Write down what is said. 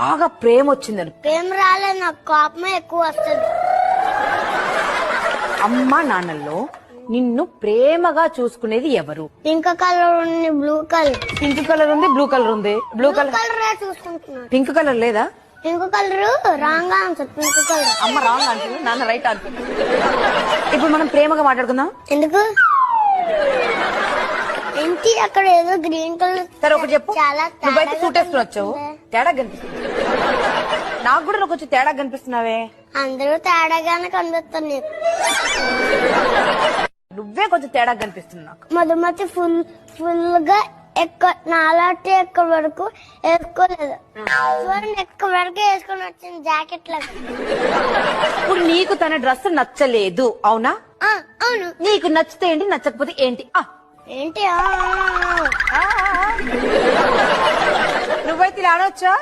బాగా ప్రేమ వచ్చిందని. ప్రేమ రాలేదు, నాకు కోపమే ఎక్కువ వస్తుంది. అమ్మా నాన్నల్లో నిన్ను ప్రేమగా చూసుకునేది ఎవరు? పింక్ కలర్ ఉంది, బ్లూ కలర్. పింక్ కలర్ ఉంది, బ్లూ కలర్ ఉంది. బ్లూ కలర్ చూసుకుంటున్నాడు. పింక్ కలర్ లేదా? Pink colour wrong answer. Pink colour. అమ్మ రాంగ్ అంటుంది, నాన్న రైట్ అంటుంది. ఇప్పుడు మనం ప్రేమగా మాట్లాడుకుందాం. ఎందుకు ఏంటి అక్కడ ఏదో గ్రీన్ కలర్? సరే ఒకటి చెప్పు. చాలా నువ్వైతే సూట్ వేసుకుని వచ్చావు, తేడా కనిపిస్తుంది. నాకు కూడా నువ్వు కొంచెం తేడా కనిపిస్తున్నావే. అందరూ తేడాగానే కనిపిస్తారు నీకు. నువ్వే కొంచెం తేడా కనిపిస్తుంది నాకు. మధుమతి ఫుల్ గా నాలాంటి ఎక్క వరకు వేసుకోలేదు. ఎక్క వరకు వేసుకొని వచ్చింది జాకెట్ లాగా. ఇప్పుడు నీకు తన డ్రెస్ నచ్చలేదు అవునా? అవును. నీకు నచ్చితే ఏంటి, నచ్చకపోతే ఏంటి? ఏంటి నువ్వైతే ఇలా అనొచ్చా?